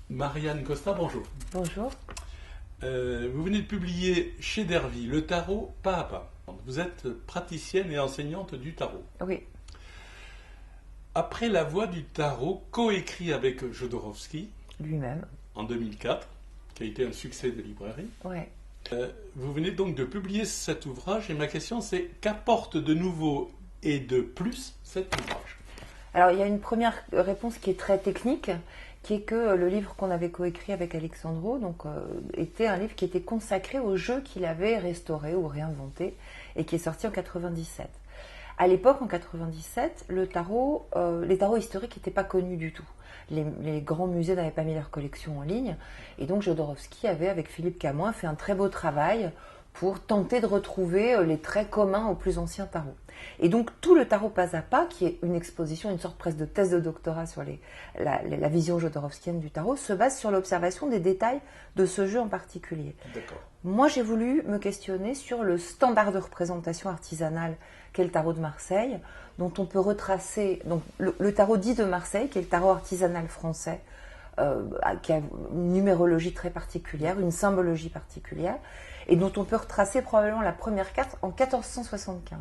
Marianne Costa, bonjour. Bonjour. Vous venez de publier chez Dervy le tarot pas à pas. Vous êtes praticienne et enseignante du tarot. Oui, Après La Voix du tarot, coécrit avec Jodorowsky lui-même. en 2004, qui a été un succès de librairie, Ouais. vous venez donc de publier cet ouvrage et ma question c'est qu'apporte de nouveau et de plus cet ouvrage? Alors, il y a une première réponse qui est très technique, qui est que le livre qu'on avait coécrit avec Alexandro était un livre qui était consacré au jeu qu'il avait restauré ou réinventé et qui est sorti en 97. À l'époque, en 97, les tarots historiques n'étaient pas connus du tout. Les grands musées n'avaient pas mis leur collection en ligne. Et donc Jodorowsky avait, avec Philippe Camoin, fait un très beau travail pour tenter de retrouver les traits communs aux plus anciens tarots. Et donc tout le tarot pas à pas, qui est une exposition, une sorte presque de thèse de doctorat sur la vision jodorowskienne du tarot, se base sur l'observation des détails de ce jeu en particulier. D'accord. Moi, j'ai voulu me questionner sur le standard de représentation artisanale qu'est le tarot de Marseille, dont on peut retracer donc le tarot dit de Marseille, qui est le tarot artisanal français, qui a une numérologie très particulière, une symbologie particulière, et dont on peut retracer probablement la première carte en 1475.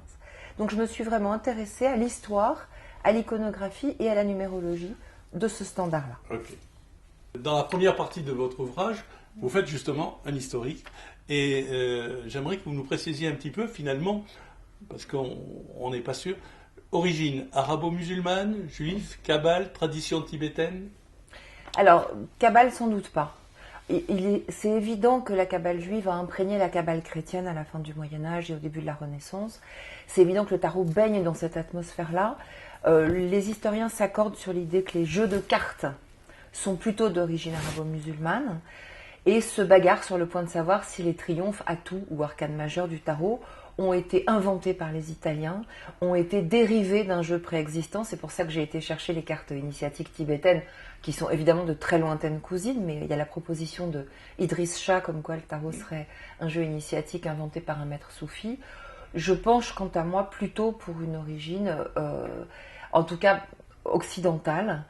Donc je me suis vraiment intéressée à l'histoire, à l'iconographie et à la numérologie de ce standard-là. Ok. Dans la première partie de votre ouvrage, vous faites justement un historique et j'aimerais que vous nous précisiez un petit peu finalement, parce qu'on n'est pas sûr, origine arabo-musulmane, juif, kabbale, tradition tibétaine? Alors, Kabbale sans doute pas. C'est évident que la Kabbale juive a imprégné la Kabbale chrétienne à la fin du Moyen-Âge et au début de la Renaissance. C'est évident que le tarot baigne dans cette atmosphère-là. Les historiens s'accordent sur l'idée que les jeux de cartes sont plutôt d'origine arabo-musulmane et se bagarrent sur le point de savoir si les triomphes, atouts ou arcanes majeurs du tarot ont été inventés par les Italiens, ont été dérivés d'un jeu préexistant. C'est pour ça que j'ai été chercher les cartes initiatiques tibétaines, qui sont évidemment de très lointaines cousines, mais il y a la proposition de Idriss Shah, comme quoi le tarot serait un jeu initiatique inventé par un maître soufi. Je penche, quant à moi, plutôt pour une origine, en tout cas occidentale,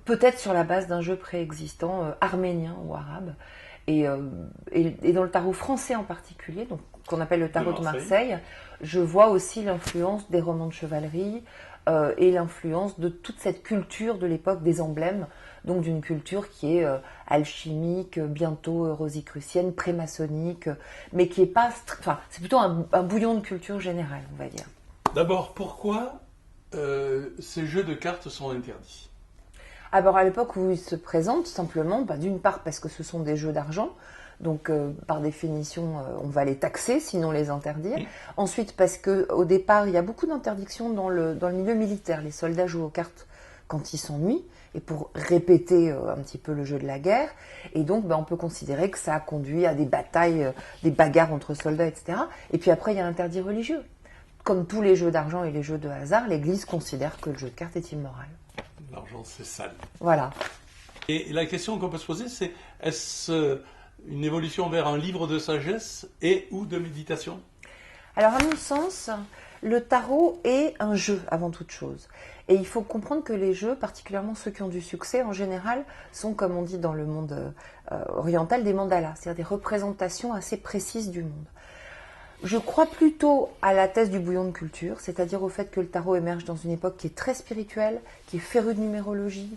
peut-être sur la base d'un jeu préexistant arménien ou arabe. Et dans le tarot français en particulier, donc qu'on appelle le tarot de Marseille, je vois aussi l'influence des romans de chevalerie et l'influence de toute cette culture de l'époque des emblèmes, donc d'une culture qui est alchimique, bientôt rosicrucienne, pré-maçonnique, mais qui est pas... Enfin, c'est plutôt un bouillon de culture générale, on va dire. D'abord, pourquoi ces jeux de cartes sont interdits? Alors à l'époque où ils se présentent, simplement, d'une part parce que ce sont des jeux d'argent, donc par définition on va les taxer, sinon les interdire. Ensuite parce qu'au départ il y a beaucoup d'interdictions dans le milieu militaire. Les soldats jouent aux cartes quand ils s'ennuient et pour répéter un petit peu le jeu de la guerre. Et donc on peut considérer que ça a conduit à des batailles, des bagarres entre soldats, etc. Et puis après il y a l'interdit religieux. Comme tous les jeux d'argent et les jeux de hasard, l'Église considère que le jeu de cartes est immoral. L'argent, c'est sale. Voilà. Et la question qu'on peut se poser, c'est est-ce une évolution vers un livre de sagesse et ou de méditation? Alors, à mon sens, le tarot est un jeu avant toute chose. Et il faut comprendre que les jeux, particulièrement ceux qui ont du succès, en général, sont, comme on dit dans le monde oriental, des mandalas, c'est-à-dire des représentations assez précises du monde. Je crois plutôt à la thèse du bouillon de culture, c'est-à-dire au fait que le tarot émerge dans une époque qui est très spirituelle, qui est férue de numérologie,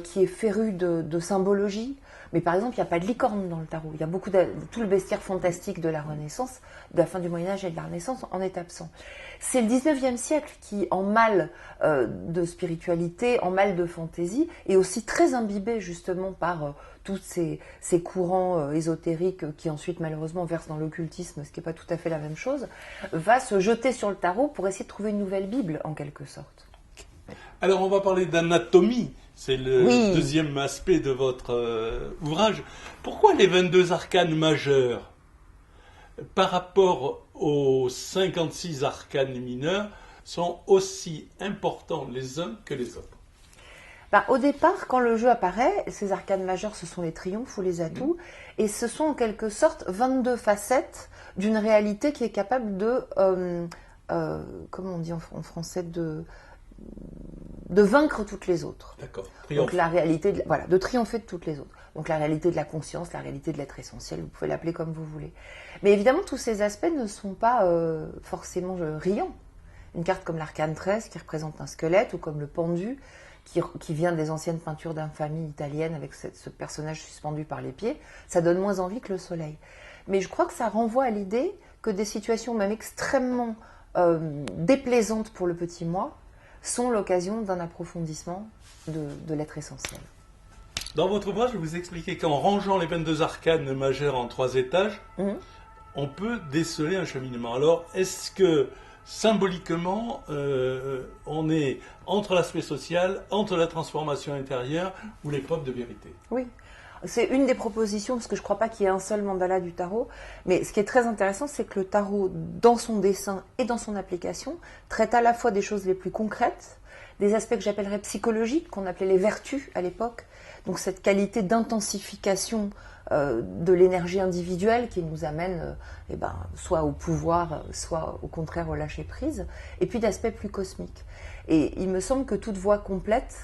qui est férue de symbologie. Mais par exemple, il n'y a pas de licorne dans le tarot. Il y a tout le bestiaire fantastique de la Renaissance, de la fin du Moyen-Âge et de la Renaissance en est absent. C'est le 19e siècle qui, en mal de spiritualité, en mal de fantaisie, est aussi très imbibé justement par tous ces courants ésotériques qui ensuite malheureusement versent dans l'occultisme, ce qui n'est pas tout à fait la même chose, va se jeter sur le tarot pour essayer de trouver une nouvelle Bible en quelque sorte. Alors on va parler d'anatomie, c'est le deuxième aspect de votre ouvrage. Pourquoi les 22 arcanes majeurs, par rapport aux 56 arcanes mineurs, sont aussi importants les uns que les autres? Au départ, quand le jeu apparaît, ces arcanes majeures, ce sont les triomphes ou les atouts, et ce sont en quelque sorte 22 facettes d'une réalité qui est capable de, comment on dit en français, de vaincre toutes les autres. D'accord. Donc la réalité, de triompher de toutes les autres. Donc la réalité de la conscience, la réalité de l'être essentiel, vous pouvez l'appeler comme vous voulez. Mais évidemment, tous ces aspects ne sont pas forcément riants. Une carte comme l'arcane 13 qui représente un squelette, ou comme le pendu qui vient des anciennes peintures d'infamie italienne avec ce personnage suspendu par les pieds, ça donne moins envie que le soleil. Mais je crois que ça renvoie à l'idée que des situations même extrêmement déplaisantes pour le petit moi sont l'occasion d'un approfondissement de l'être essentiel. Dans votre ouvrage, vous expliquez qu'en rangeant les 22 arcanes majeures en 3 étages, on peut déceler un cheminement. Alors, est-ce que symboliquement, on est entre l'aspect social, entre la transformation intérieure ou l'épreuve de vérité? Oui. C'est une des propositions, parce que je ne crois pas qu'il y ait un seul mandala du tarot. Mais ce qui est très intéressant, c'est que le tarot, dans son dessin et dans son application, traite à la fois des choses les plus concrètes, des aspects que j'appellerais psychologiques, qu'on appelait les vertus à l'époque. Donc cette qualité d'intensification de l'énergie individuelle qui nous amène soit au pouvoir, soit au contraire au lâcher-prise. Et puis d'aspects plus cosmiques. Et il me semble que toute voie complète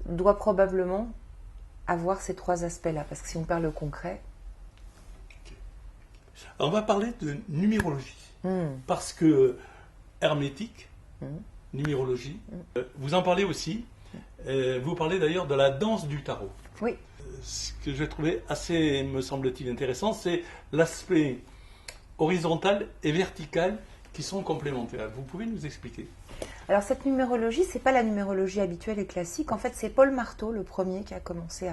doit probablement avoir ces 3 aspects-là, parce que si on perd le concret... Okay. Alors on va parler de numérologie, parce que hermétique, numérologie, vous en parlez aussi, vous parlez d'ailleurs de la danse du tarot. Oui. Ce que j'ai trouvé assez, me semble-t-il, intéressant, c'est l'aspect horizontal et vertical qui sont complémentaires. Vous pouvez nous expliquer? Alors cette numérologie, c'est pas la numérologie habituelle et classique. En fait, c'est Paul Marteau, le premier, qui a commencé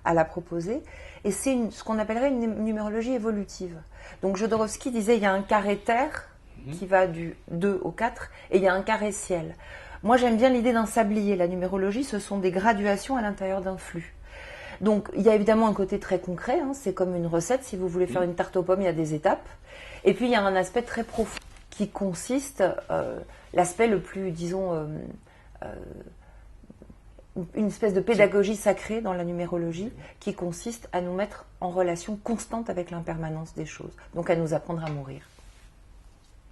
à la proposer. Et c'est ce qu'on appellerait une numérologie évolutive. Donc Jodorowsky disait il y a un carré terre qui va du 2 au 4 et il y a un carré ciel. Moi, j'aime bien l'idée d'un sablier. La numérologie, ce sont des graduations à l'intérieur d'un flux. Donc il y a évidemment un côté très concret. C'est comme une recette. Si vous voulez faire une tarte aux pommes, il y a des étapes. Et puis il y a un aspect très profond qui consiste, l'aspect le plus, disons, une espèce de pédagogie sacrée dans la numérologie qui consiste à nous mettre en relation constante avec l'impermanence des choses, donc à nous apprendre à mourir.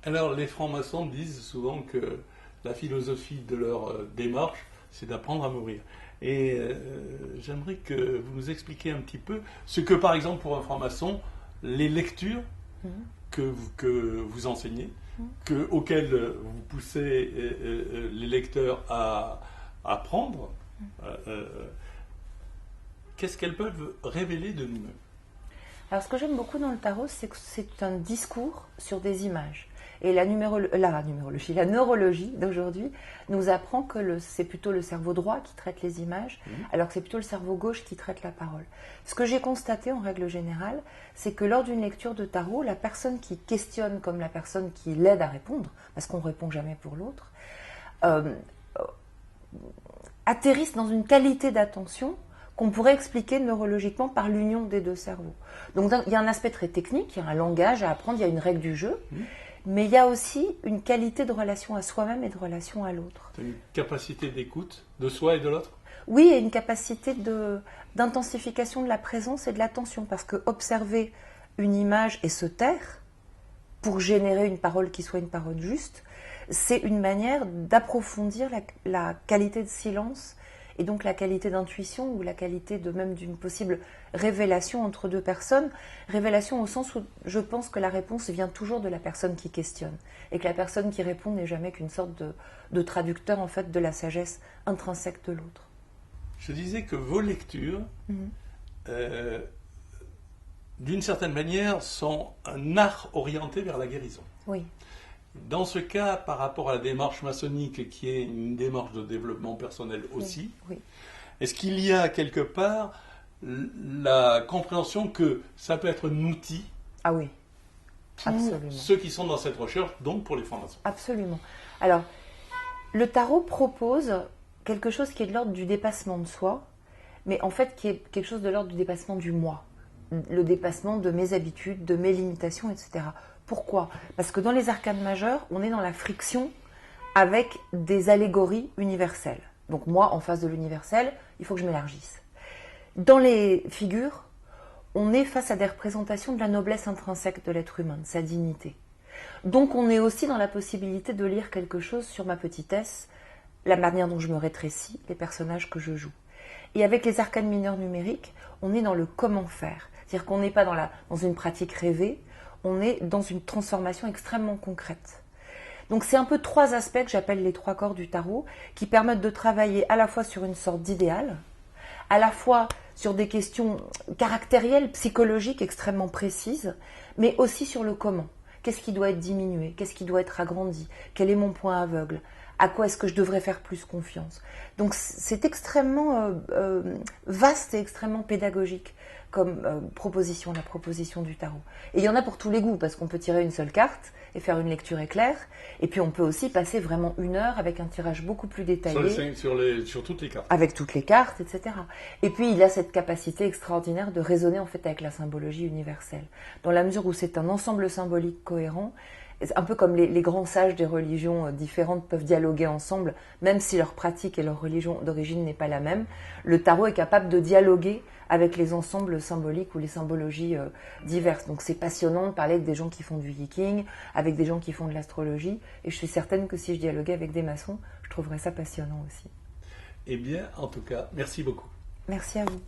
Alors les francs-maçons disent souvent que la philosophie de leur démarche, c'est d'apprendre à mourir. Et j'aimerais que vous nous expliquiez un petit peu ce que, par exemple, pour un franc-maçon, les lectures que vous enseignez, auxquelles vous poussez les lecteurs à apprendre, qu'est-ce qu'elles peuvent révéler de nous-mêmes? Alors ce que j'aime beaucoup dans le tarot, c'est que c'est un discours sur des images. Et la neurologie d'aujourd'hui nous apprend que c'est plutôt le cerveau droit qui traite les images, alors que c'est plutôt le cerveau gauche qui traite la parole. Ce que j'ai constaté en règle générale, c'est que lors d'une lecture de tarot, la personne qui questionne comme la personne qui l'aide à répondre, parce qu'on ne répond jamais pour l'autre, atterrissent dans une qualité d'attention qu'on pourrait expliquer neurologiquement par l'union des 2 cerveaux. Donc il y a un aspect très technique, il y a un langage à apprendre, il y a une règle du jeu, mais il y a aussi une qualité de relation à soi-même et de relation à l'autre. Une capacité d'écoute de soi et de l'autre? Oui, et une capacité d'intensification de la présence et de l'attention, parce que observer une image et se taire pour générer une parole qui soit une parole juste, c'est une manière d'approfondir la qualité de silence et donc la qualité d'intuition ou la qualité même d'une possible révélation entre 2 personnes. Révélation au sens où je pense que la réponse vient toujours de la personne qui questionne et que la personne qui répond n'est jamais qu'une sorte de traducteur en fait de la sagesse intrinsèque de l'autre. Je disais que vos lectures, d'une certaine manière, sont un art orienté vers la guérison. Oui. Dans ce cas, par rapport à la démarche maçonnique, qui est une démarche de développement personnel aussi, est-ce qu'il y a quelque part la compréhension que ça peut être un outil pour ceux qui sont dans cette recherche, donc pour les francs-maçons? Absolument. Alors, le tarot propose quelque chose qui est de l'ordre du dépassement de soi, mais en fait qui est quelque chose de l'ordre du dépassement du moi, le dépassement de mes habitudes, de mes limitations, etc. Pourquoi? Parce que dans les arcanes majeures, on est dans la friction avec des allégories universelles. Donc moi, en face de l'universel, il faut que je m'élargisse. Dans les figures, on est face à des représentations de la noblesse intrinsèque de l'être humain, de sa dignité. Donc on est aussi dans la possibilité de lire quelque chose sur ma petitesse la manière dont je me rétrécis, les personnages que je joue. Et avec les arcanes mineures numériques, on est dans le comment faire. C'est-à-dire qu'on n'est pas dans une pratique rêvée, on est dans une transformation extrêmement concrète. Donc c'est un peu 3 aspects que j'appelle les 3 corps du tarot, qui permettent de travailler à la fois sur une sorte d'idéal, à la fois sur des questions caractérielles, psychologiques extrêmement précises, mais aussi sur le comment. Qu'est-ce qui doit être diminué? Qu'est-ce qui doit être agrandi? Quel est mon point aveugle? À quoi est-ce que je devrais faire plus confiance? Donc c'est extrêmement vaste et extrêmement pédagogique comme proposition, la proposition du tarot. Et il y en a pour tous les goûts, parce qu'on peut tirer une seule carte et faire une lecture éclair, et puis on peut aussi passer vraiment 1 heure avec un tirage beaucoup plus détaillé. Sur toutes les cartes. Avec toutes les cartes, etc. Et puis il a cette capacité extraordinaire de raisonner en fait avec la symbologie universelle, dans la mesure où c'est un ensemble symbolique cohérent. Un peu comme les grands sages des religions différentes peuvent dialoguer ensemble, même si leur pratique et leur religion d'origine n'est pas la même, le tarot est capable de dialoguer avec les ensembles symboliques ou les symbologies diverses. Donc c'est passionnant de parler avec des gens qui font du yiking, avec des gens qui font de l'astrologie, et je suis certaine que si je dialoguais avec des maçons, je trouverais ça passionnant aussi. Eh bien, en tout cas, merci beaucoup. Merci à vous.